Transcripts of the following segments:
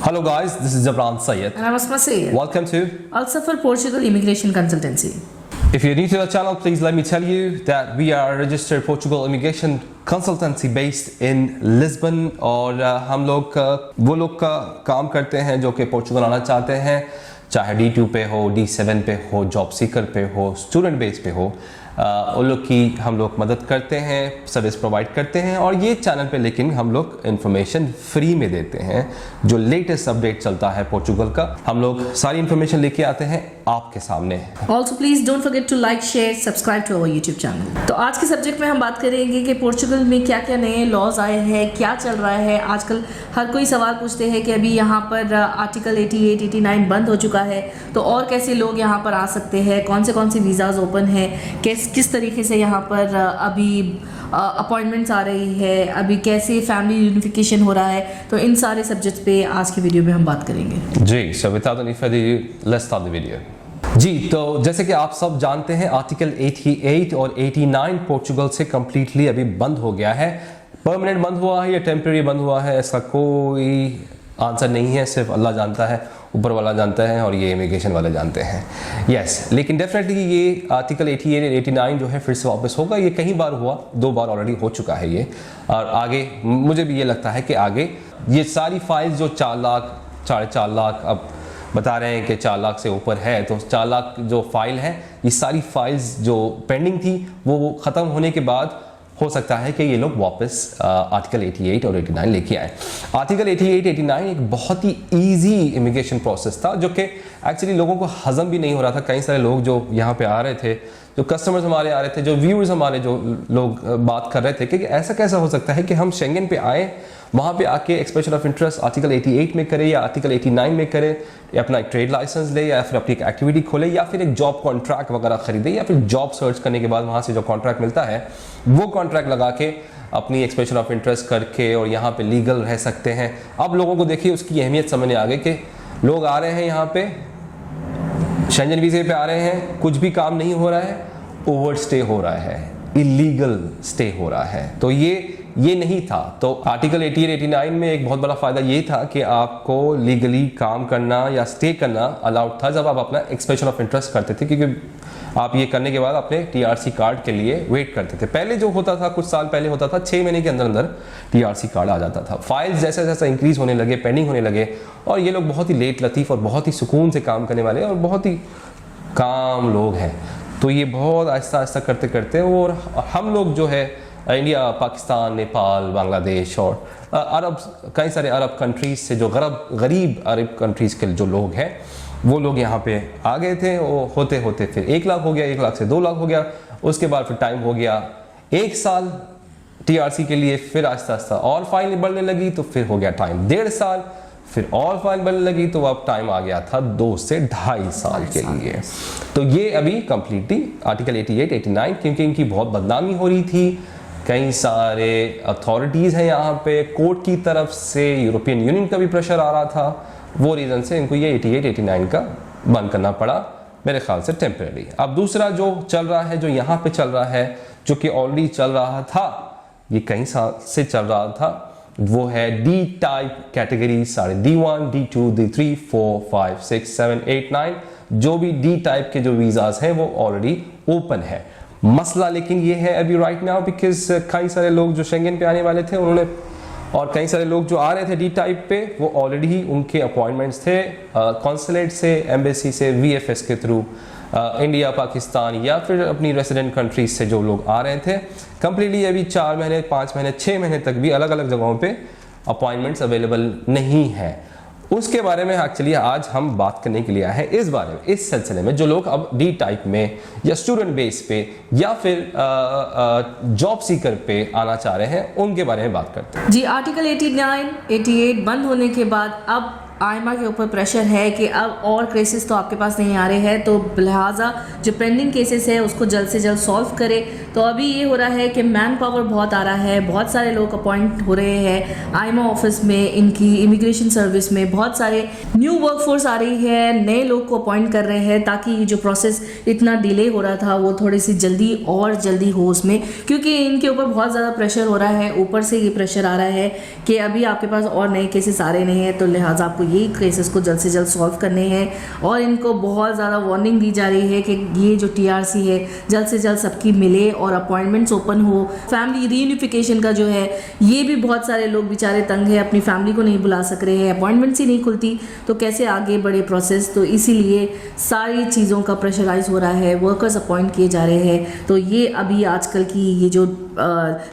Hello guys, this is Jabran Syed. And I'm Asma Syed. Welcome to. Al Safar Portugal Immigration Consultancy. If you're new to the channel, please let me tell you that we are a registered Portugal immigration consultancy based in Lisbon और हम लोग वो लोग का काम करते हैं जो कि पोर्चुगल आना चाहते हैं, चाहे D2 पे हो, D7 पे हो, जॉब सीकर पे हो, स्टूडेंट बेस पे हो, उन लोग की हम लोग मदद करते हैं, सर्विस प्रोवाइड करते हैं। और ये चैनल पे लेकिन हम लोग इन्फॉर्मेशन फ्री में देते हैं। जो लेटेस्ट अपडेट चलता है पोर्चुगल का, हम लोग सारी इन्फॉर्मेशन लेके आते हैं आपके सामने। Also please don't forget to like, share, subscribe to our YouTube channel. तो आज के सब्जेक्ट में हम बात करेंगे कि पोर्चुगल में क्या क्या नए लॉज आए हैं, क्या चल रहा है। आजकल हर कोई सवाल पूछते हैं कि अभी यहाँ पर आर्टिकल 88, 89 बंद हो चुका है, तो और कैसे लोग यहाँ पर आ सकते हैं, कौन से वीज़ाज ओपन है, किस तरीके से यहाँ पर अभी अपॉइंटमेंट्स आ रही है, अभी कैसे फैमिली यूनिफिकेशन हो रहा है। तो इन सारे सब्जेक्ट्स पे आज की वीडियो में हम बात करेंगे। जी, so without any further ado, let's start the video. जी, तो जैसे कि आप सब जानते हैं, आर्टिकल 88 और 89 पोर्चुगल से कम्प्लीटली अभी बंद हो गया है। परमानेंट बंद हुआ है या टेम्परेरी बंद हुआ है, इसका कोई आंसर नहीं है, सिर्फ अल्लाह जानता है, ऊपर वाला जानता है और ये इमिग्रेशन वाले जानते हैं। यस, लेकिन डेफिनेटली ये आर्टिकल 88 और 89 जो है फिर से वापस होगा। ये कई बार हुआ, 2 बार ऑलरेडी हो चुका है ये, और आगे मुझे भी ये लगता है कि आगे ये सारी फाइल्स जो 4 लाख 4.5 लाख अब बता रहे हैं कि 4 लाख से ऊपर है, तो 4 लाख जो फाइल है, ये सारी फाइल्स जो पेंडिंग थी वो ख़त्म होने के बाद हो सकता है कि ये लोग वापस आर्टिकल 88 और 89 लेके आए। आर्टिकल 88, 89 एक बहुत ही इजी इमिग्रेशन प्रोसेस था जो कि एक्चुअली लोगों को हजम भी नहीं हो रहा था। कई सारे लोग जो यहाँ पे आ रहे थे, जो कस्टमर्स हमारे आ रहे थे, जो व्यूअर्स हमारे जो लोग बात कर रहे थे कि ऐसा कैसा हो सकता है कि हम शेंगन पे आए, वहाँ पे आके एक्सप्रेशन ऑफ इंटरेस्ट आर्टिकल 88 में करें या आर्टिकल 89 में करें, या अपना एक ट्रेड लाइसेंस ले, या फिर अपनी एक एक्टिविटी खोले, या फिर एक जॉब कॉन्ट्रैक्ट वगैरह खरीदे, या फिर जॉब सर्च करने के बाद वहाँ से जो कॉन्ट्रैक्ट मिलता है वो कॉन्ट्रैक्ट लगा के अपनी एक्सप्रेशन ऑफ इंटरेस्ट करके और यहाँ पे लीगल रह सकते हैं। अब लोगों को देखिए उसकी अहमियत समझने आ गई कि लोग आ रहे हैं यहाँ पे, शेंजन वीज़े पे आ रहे हैं, कुछ भी काम नहीं हो रहा है, ओवर स्टे हो रहा है, इलीगल स्टे हो रहा है। तो ये नहीं था। तो आर्टिकल 88, 89 में एक बहुत बड़ा फ़ायदा ये था कि आपको लीगली काम करना या स्टे करना अलाउड था जब आप अपना एक्सप्रेशन ऑफ इंटरेस्ट करते थे, क्योंकि आप ये करने के बाद अपने TRC कार्ड के लिए वेट करते थे। पहले जो होता था, कुछ साल पहले होता था, 6 महीने के अंदर अंदर TRC कार्ड आ जाता था। फाइल्स जैसे जैसे इंक्रीज होने लगे, पेंडिंग होने लगे, और ये लोग बहुत ही लेट लतीफ़ और बहुत ही सुकून से काम करने वाले और बहुत ही काम लोग हैं, तो ये बहुत आहिस्ता आहिस्ता करते करते, और हम लोग जो है इंडिया, पाकिस्तान, नेपाल, बांग्लादेश और कई सारे अरब कंट्रीज से जो गरीब अरब कंट्रीज़ के जो लोग हैं, वो लोग यहाँ पे आ गए थे। वो होते होते फिर 1 लाख हो गया, 1 लाख से 2 लाख हो गया, उसके बाद फिर टाइम हो गया 1 साल TRC के लिए, फिर आहिस्ता आहिस्ता और फाइल बढ़ने लगी, तो फिर हो गया टाइम 1.5 साल, फिर और फाइल बढ़ने लगी, तो अब टाइम आ गया था 2 से 2.5 साल के लिए। तो ये अभी कम्प्लीटली आर्टिकल 88, 89, क्योंकि इनकी बहुत बदनामी हो रही थी, कई सारे अथॉरिटीज़ हैं यहाँ पे, कोर्ट की तरफ से, यूरोपियन यूनियन का भी प्रेशर आ रहा था, वो रीज़न से इनको ये 88, 89 का बंद करना पड़ा, मेरे ख्याल से टेम्परेरी। अब दूसरा जो चल रहा है, जो यहाँ पे चल रहा है, जो कि ऑलरेडी चल रहा था, ये कई साल से चल रहा था, वो है D टाइप कैटेगरी, सारे D1, D2, D3, 4, 5, 6, 7, 8, 9, जो भी D टाइप के जो वीज़ाज हैं वो ऑलरेडी ओपन है। मसला लेकिन ये है अभी राइट नाउ, बिकॉज कई सारे लोग जो शेंगन पे आने वाले थे उन्होंने, और कई सारे लोग जो आ रहे थे D टाइप पे, वो ऑलरेडी ही उनके अपॉइंटमेंट्स थे कॉन्सुलेट से, एम्बेसी से, VFS के थ्रू, इंडिया, पाकिस्तान या फिर अपनी रेसिडेंट कंट्रीज से जो लोग आ रहे थे। कंप्लीटली अभी 4 महीने, 5 महीने, 6 महीने तक भी अलग अलग जगहों पे अपॉइंटमेंट्स अवेलेबल नहीं है। उसके बारे में एक्चुअली आज हम बात करने के लिए आए हैं, इस बारे में, इस सिलसिले में, जो लोग अब D टाइप में या स्टूडेंट बेस पे या फिर जॉब सीकर पे आना चाह रहे हैं, उनके बारे में बात करते हैं। जी, आर्टिकल 89, 88 बंद होने के बाद अब आयमा के ऊपर प्रेशर है कि अब और केसेस तो आपके पास नहीं आ रहे हैं, तो लिहाजा जो पेंडिंग केसेस है उसको जल्द से जल्द सॉल्व करे। तो अभी ये हो रहा है कि मैन पावर बहुत आ रहा है, बहुत सारे लोग अपॉइंट हो रहे हैं आयमा ऑफिस में, इनकी इमिग्रेशन सर्विस में बहुत सारे न्यू वर्कफोर्स आ रही है, नए लोग को अपॉइंट कर रहे हैं, ताकि ये जो प्रोसेस इतना डिले हो रहा था वो थोड़ी सी जल्दी और जल्दी हो उसमें, क्योंकि इनके ऊपर बहुत ज़्यादा प्रेशर हो रहा है। ऊपर से ये प्रेशर आ रहा है कि अभी आपके पास और नए केसेस आ रहे नहीं हैं, तो लिहाजा आपको यही केसेस को जल्द से जल्द सॉल्व करने हैं और इनको बहुत ज़्यादा वार्निंग दी जा रही है कि ये जो TRC है जल्द से जल्द सबकी मिले और अपॉइंटमेंट्स ओपन हो। फैमिली रीयूनिफिकेशन का जो है ये भी बहुत सारे लोग बेचारे तंग हैं, अपनी फैमिली को नहीं बुला सक रहे हैं, अपॉइंटमेंट्स ही नहीं खुलती, तो कैसे आगे बढ़े प्रोसेस। तो इसीलिए सारी चीज़ों का प्रेशराइज हो रहा है, वर्कर्स अपॉइंट किए जा रहे हैं। तो ये अभी आजकल की ये जो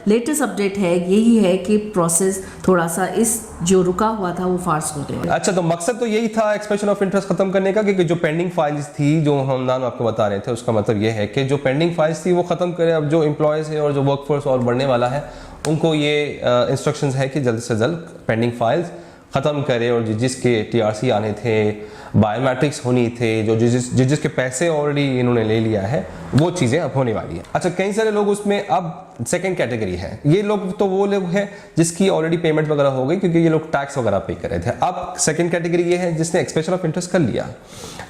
लेटेस्ट अपडेट है यही है कि प्रोसेस थोड़ा सा इस जो रुका हुआ था वो फास्ट हो गया। अच्छा, तो मकसद तो यही था एक्सप्रेशन ऑफ इंटरेस्ट खत्म करने का कि जो पेंडिंग फाइल्स थी जो हम नाम आपको बता रहे थे, उसका मतलब ये है कि जो पेंडिंग फाइल्स थी वो खत्म करें। अब जो एम्प्लॉयज़ है और जो वर्कफोर्स और बढ़ने वाला है उनको ये इंस्ट्रक्शंस है कि जल्द से जल्द पेंडिंग फाइल्स ख़त्म करे और जिसके TRC आने थे, बायोमेट्रिक्स होनी थे, जो जिसके पैसे ऑलरेडी इन्होंने ले लिया है, वो चीज़ें अब होने वाली हैं। अच्छा, कई सारे लोग उसमें अब सेकंड कैटेगरी है। ये लोग तो वो लोग हैं जिसकी ऑलरेडी पेमेंट वगैरह हो गई क्योंकि ये लोग टैक्स वगैरह पे कर रहे थे। अब सेकंड कैटेगरी ये है जिसने एक्सप्रेशन ऑफ इंटरेस्ट कर लिया,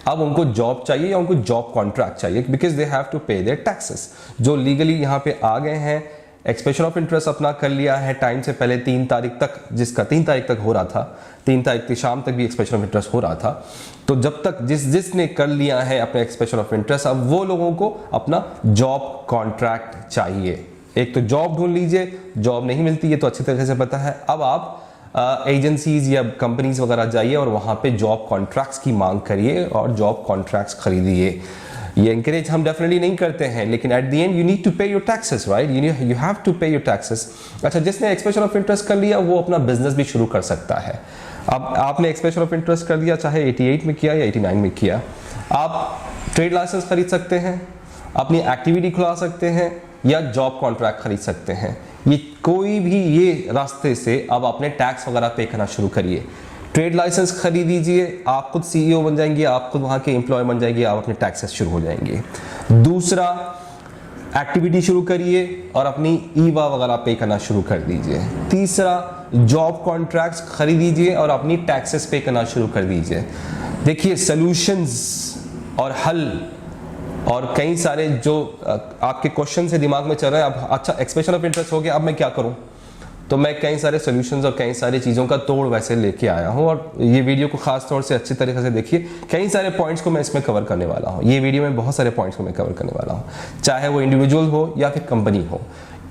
अब उनको जॉब चाहिए या उनको जॉब कॉन्ट्रैक्ट चाहिए बिकॉज दे हैव टू पे देयर टैक्सेस। जो लीगली यहाँ पे आ गए हैं, एक्सप्रेशन ऑफ इंटरेस्ट अपना कर लिया है टाइम से पहले 3 तारीख तक, जिसका 3 तारीख तक हो रहा था, 3 तारीख की शाम तक भी एक्सप्रेशन ऑफ इंटरेस्ट हो रहा था। तो जब तक जिसने कर लिया है अपने एक्सप्रेशन ऑफ इंटरेस्ट, अब वो लोगों को अपना जॉब कॉन्ट्रैक्ट चाहिए। एक तो जॉब ढूंढ लीजिए, जॉब नहीं मिलती है तो अच्छी तरह से पता है। अब आप एजेंसीज या कंपनीज वगैरह जाइए और वहाँ पे जॉब कॉन्ट्रैक्ट्स की मांग करिए और जॉब कॉन्ट्रैक्ट्स खरीदिए। ये इंकरेज हम डेफिनेटली नहीं करते हैं, लेकिन at the end you need to pay your taxes, right? You have to pay your taxes. अच्छा, जिसने एक्सप्रेशन ऑफ इंटरेस्ट कर लिया वो अपना बिजनेस भी शुरू कर सकता है। अब आपने एक्सप्रेशन ऑफ इंटरेस्ट कर दिया, चाहे 88 में किया या 89 में किया, आप ट्रेड लाइसेंस खरीद सकते हैं, अपनी एक्टिविटी खुला सकते हैं या जॉब कॉन्ट्रैक्ट खरीद सकते हैं। ये कोई भी ये रास्ते से अब अपने टैक्स वगैरह पे करना शुरू करिए। ट्रेड लाइसेंस खरीद दीजिए, आप खुद CEO बन जाएंगे, आप खुद वहाँ के एम्प्लॉय बन जाएंगे, आप अपने टैक्सेस शुरू हो जाएंगे। दूसरा, एक्टिविटी शुरू करिए और अपनी EVA वगैरह पे करना शुरू कर दीजिए। तीसरा, जॉब कॉन्ट्रैक्ट्स खरीद दीजिए और अपनी टैक्सेस पे करना शुरू कर दीजिए। देखिए, सॉल्यूशंस और हल और कई सारे जो आपके क्वेश्चन से दिमाग में चल रहे हैं। अब अच्छा, एक्सप्रेशन ऑफ इंटरेस्ट हो गया, अब मैं क्या करूं? तो मैं कई सारे सॉल्यूशंस और कई सारी चीज़ों का तोड़ वैसे लेके आया हूं और ये वीडियो को खास तौर से अच्छी तरीके से देखिए। कई सारे पॉइंट्स को मैं इसमें कवर करने वाला हूं। ये वीडियो में बहुत सारे पॉइंट्स को मैं कवर करने वाला हूं, चाहे वो इंडिविजुअल हो या फिर कंपनी हो।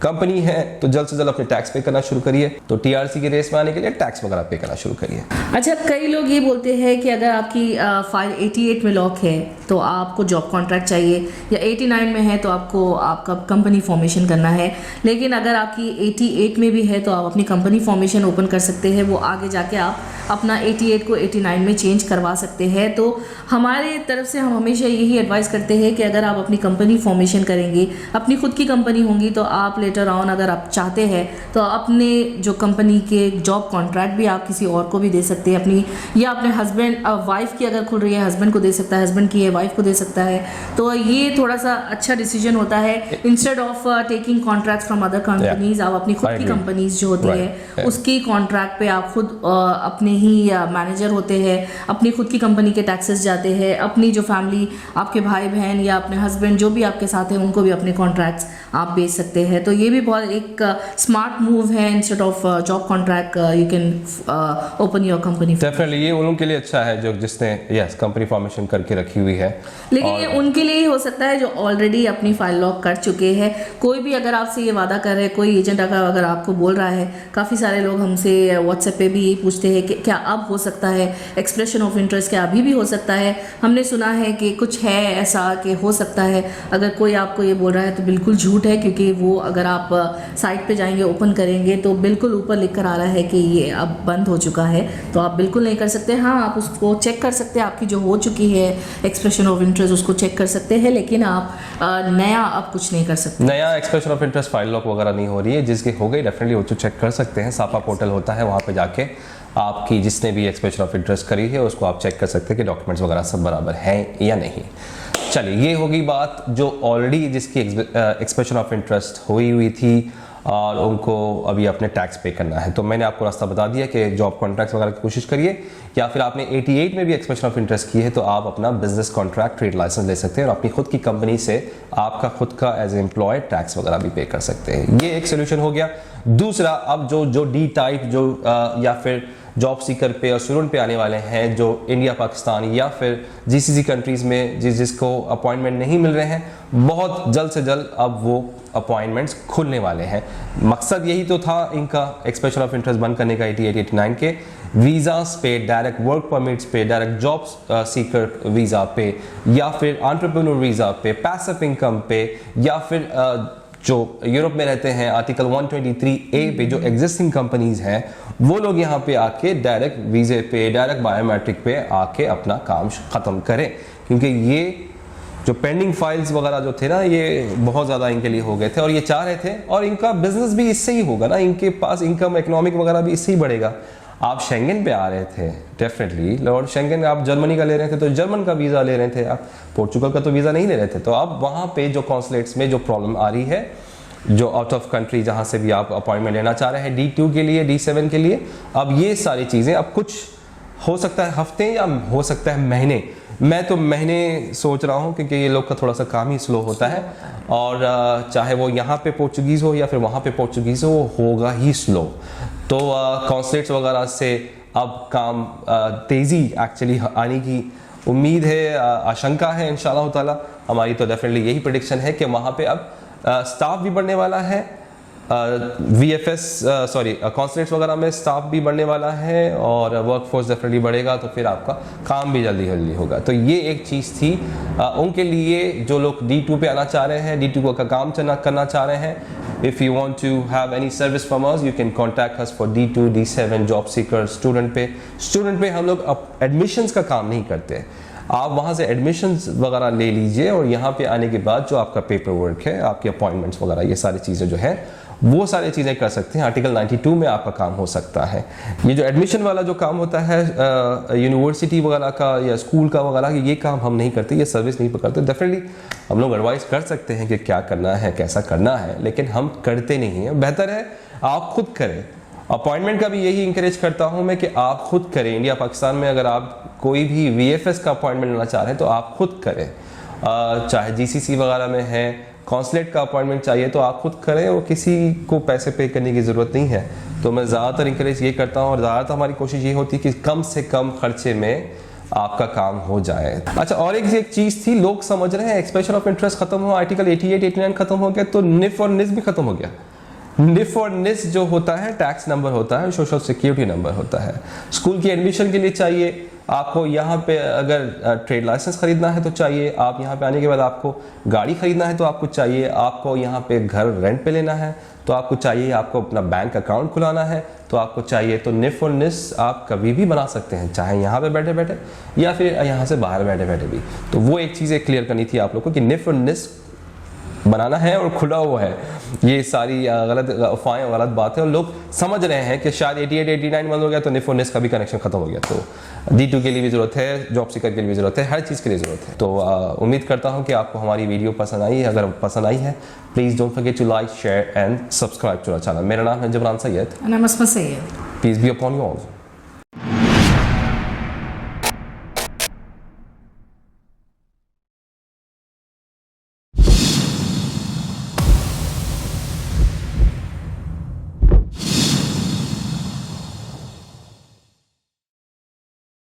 कंपनी है तो जल्द से जल्द अपने टैक्स पे करना शुरू करिए, तो TRC की रेस में आने के लिए टैक्स वगैरह पे करना शुरू करिए। अच्छा, कई लोग ये बोलते हैं कि अगर आपकी फाइल 88 में लॉक है तो आपको जॉब कॉन्ट्रैक्ट चाहिए, या 89 में है तो आपको आपका कंपनी फॉर्मेशन करना है। लेकिन अगर आपकी 88 में भी है तो आप अपनी कंपनी फॉर्मेशन ओपन कर सकते हैं, वो आगे जाके आप अपना 88 को 89 में चेंज करवा सकते हैं। तो हमारे तरफ से हम हमेशा यही एडवाइस करते हैं कि अगर आप अपनी कंपनी फॉर्मेशन करेंगे, अपनी खुद की कंपनी होंगी, तो आप लेटर ऑन अगर आप चाहते हैं तो अपने जो कंपनी के जॉब कॉन्ट्रैक्ट भी आप किसी और को भी दे सकते हैं, अपनी या अपने हस्बैंड वाइफ की अगर खुल रही है हस्बैंड को दे सकता है, हस्बैंड की है वाइफ को दे सकता है। तो ये थोड़ा सा अच्छा डिसीजन होता है। Instead of taking contracts from other companies, आप अपनी खुद की कंपनीज जो होती है उसकी कॉन्ट्रैक्ट पे आप खुद अपने ही मैनेजर होते हैं, अपनी खुद की कंपनी के टैक्सेस जाते हैं, अपनी जो फैमिली, आपके भाई बहन या अपने हस्बैंड जो भी आपके साथ हैं उनको भी अपने कॉन्ट्रैक्ट्स आप बेच सकते हैं। तो ये भी बहुत एक स्मार्ट मूव है। Instead of job contract you can open your company. Definitely ये उन लोगों के लिए अच्छा है जो जिसने यस कंपनी फॉर्मेशन करके रखी हुई है। लेकिन ये उनके लिए ही हो सकता है जो ऑलरेडी अपनी फाइल लॉक कर चुके हैं। कोई भी अगर आपसे ये वादा कर रहे हैं, कोई एजेंट अगर आपको बोल रहा है, काफ़ी सारे लोग हमसे व्हाट्सएप पे भी यही पूछते हैं कि क्या अब हो सकता है एक्सप्रेशन ऑफ इंटरेस्ट, क्या अभी भी हो सकता है? हमने सुना है कि कुछ है ऐसा कि हो सकता है। अगर कोई आपको ये बोल रहा है तो बिल्कुल झूठ है, क्योंकि वो अगर आप साइट पे जाएंगे, ओपन करेंगे तो बिल्कुल ऊपर लिख कर आ रहा है कि ये अब बंद हो चुका है। तो आप बिल्कुल नहीं कर सकते। हाँ, आप उसको चेक कर सकते हैं, आपकी जो हो चुकी है एक्सप्रेशन ऑफ इंटरेस्ट उसको चेक कर सकते हैं, लेकिन आप नया अब कुछ नहीं कर सकते। नया expression of interest file lock वगैरह नहीं हो रही है। जिसकी हो गई डेफिनेटली वो तो चेक कर सकते हैं। सापा पोर्टल होता है, वहाँ पे जाके आपकी जिसने भी एक्सप्रेशन ऑफ इंटरेस्ट करी है उसको आप चेक कर सकते हैं कि डॉक्यूमेंट्स वगैरह सब बराबर हैं या नहीं। चलिए, ये होगी बात जो ऑलरेडी जिसकी एक्सप्रेशन ऑफ इंटरेस्ट हुई थी और उनको अभी अपने टैक्स पे करना है। तो मैंने आपको रास्ता बता दिया कि जॉब कॉन्ट्रैक्ट्स वगैरह की कोशिश करिए, या फिर आपने 88 में भी एक्सप्रेशन ऑफ इंटरेस्ट की है तो आप अपना बिजनेस कॉन्ट्रैक्ट, ट्रेड लाइसेंस ले सकते हैं और अपनी खुद की कंपनी से आपका खुद का एज एम्प्लॉय टैक्स वगैरह भी पे कर सकते हैं। ये एक सोल्यूशन हो गया। दूसरा, अब जो डी टाइप जो या फिर जॉब सीकर पे और स्टूडेंट पे आने वाले हैं जो इंडिया पाकिस्तान या फिर जीसीसी कंट्रीज़ में जिसको अपॉइंटमेंट नहीं मिल रहे हैं, बहुत जल्द से जल्द अब वो अपॉइंटमेंट्स खुलने वाले हैं। मकसद यही तो था इनका एक्सप्रेशन ऑफ इंटरेस्ट बंद करने का 88-89 के वीज़ास पे, डायरेक्ट वर्क परमिट्स पे, डायरेक्ट जॉब सीकर वीज़ा पे या फिर एंटरप्रेन्योर वीज़ा पे, पैसिव इनकम पे या फिर जो यूरोप में रहते हैं आर्टिकल 123A पे जो एग्जिस्टिंग कंपनीज हैं वो लोग यहाँ पे आके डायरेक्ट वीज़े पे, डायरेक्ट बायोमेट्रिक पे आके अपना काम ख़त्म करें। क्योंकि ये जो पेंडिंग फाइल्स वगैरह जो थे ना, ये बहुत ज़्यादा इनके लिए हो गए थे और ये चाह रहे थे, और इनका बिजनेस भी इससे ही होगा ना, इनके पास इनकम इकोनॉमिक वगैरह भी इससे ही बढ़ेगा। आप शेंगन पे आ रहे थे डेफिनेटली, और शेंगन आप जर्मनी का ले रहे थे तो जर्मन का वीज़ा ले रहे थे, आप पोर्चुगल का तो वीज़ा नहीं ले रहे थे। तो अब वहाँ पे जो कॉन्सुलेट्स में जो प्रॉब्लम आ रही है, जो आउट ऑफ कंट्री जहाँ से भी आप अपॉइंटमेंट लेना चाह रहे हैं D2 के लिए, D7 के लिए, अब ये सारी चीज़ें अब कुछ हो सकता है हफ्ते या हो सकता है महीने, मैं तो महीने सोच रहा हूँ क्योंकि ये लोग का थोड़ा सा काम ही स्लो होता है, और चाहे वो यहाँ पे पोर्चुगीज़ हो या फिर वहाँ पे पोर्चुगीज़ हो, वो होगा ही स्लो। तो कॉन्सुलेट्स वगैरह से अब काम तेज़ी एक्चुअली आने की उम्मीद है, आशंका है इंशाल्लाह ताला। हमारी तो डेफिनेटली यही प्रेडिक्शन है कि वहाँ पे अब स्टाफ भी बढ़ने वाला है, कॉन्सुलेट्स वगैरह में स्टाफ भी बढ़ने वाला है और वर्क फोर्स डेफिनेटली बढ़ेगा, तो फिर आपका काम भी जल्दी जल्दी होगा। तो ये एक चीज़ थी उनके लिए जो लोग D2 पे आना चाह रहे हैं, D2 का काम करना चाह रहे हैं। If you want to have any service from us, you can contact us for D2, D7 job seeker. Student पे हम लोग अब एडमिशन्स का काम नहीं करते, आप वहाँ से एडमिशन्स वगैरह ले लीजिए और यहाँ पे आने के बाद जो आपका पेपर वर्क है, आपकी अपॉइंटमेंट्स वगैरह, ये सारी चीज़ें जो है वो सारी चीज़ें कर सकते हैं। आर्टिकल 92 में आपका काम हो सकता है। ये जो एडमिशन वाला जो काम होता है यूनिवर्सिटी वगैरह का या स्कूल का वगैरह, ये काम हम नहीं करते, ये सर्विस नहीं पकड़ते। डेफिनेटली हम लोग एडवाइस कर सकते हैं कि क्या करना है, कैसा करना है, लेकिन हम करते नहीं हैं। बेहतर है आप खुद करें। अपॉइंटमेंट का भी यही इंकरेज करता हूँ मैं कि आप खुद करें। इंडिया पाकिस्तान में अगर आप कोई भी VFS का अपॉइंटमेंट लेना चाह रहे हैं तो आप खुद करें, चाहे GCC वगैरह में है, कॉन्सुलेट का अपॉइंटमेंट चाहिए तो आप खुद करें और किसी को पैसे पे करने की ज़रूरत नहीं है। तो मैं ज़्यादातर इंकरेज ये करता हूँ और ज़्यादातर हमारी कोशिश ये होती है कि कम से कम खर्चे में आपका काम हो जाए। अच्छा, और एक चीज़ थी, लोग समझ रहे हैं एक्सप्रेशन ऑफ इंटरेस्ट खत्म हुआ, आर्टिकल 88-89 खत्म हो गया, तो NIF और NIS भी खत्म हो गया। NIF और NIS जो होता है टैक्स नंबर होता है, सोशल सिक्योरिटी नंबर होता है। स्कूल की एडमिशन के लिए चाहिए आपको, यहाँ पे अगर ट्रेड लाइसेंस खरीदना है तो चाहिए, आप यहाँ पे आने के बाद आपको गाड़ी खरीदना है तो आपको चाहिए, आपको यहाँ पे घर रेंट पे लेना है तो आपको चाहिए, आपको अपना बैंक अकाउंट खुलाना है तो आपको चाहिए। तो NIF और NIS आप कभी भी बना सकते हैं, चाहे यहाँ पे बैठे बैठे या फिर यहाँ से बाहर बैठे बैठे भी। तो वो एक चीज़ क्लियर करनी थी आप लोग को कि NIF और NIS बनाना है और खुला हुआ है। ये सारी गलत अफवाहें और गलत बातें, और लोग समझ रहे हैं कि शायद 88-89 बंद हो गया तो NIF और NIS का भी कनेक्शन खत्म हो गया। तो D2 के लिए भी ज़रूरत है, जॉब सीकर के लिए भी ज़रूरत है, हर चीज़ के लिए ज़रूरत है। तो उम्मीद करता हूँ कि आपको हमारी वीडियो पसंद आई है। अगर पसंद आई है, please don't forget to like, share and subscribe to our channel. मेरा नाम है Jibran Syed. And I'm Asma Sayyed. Peace be upon you all.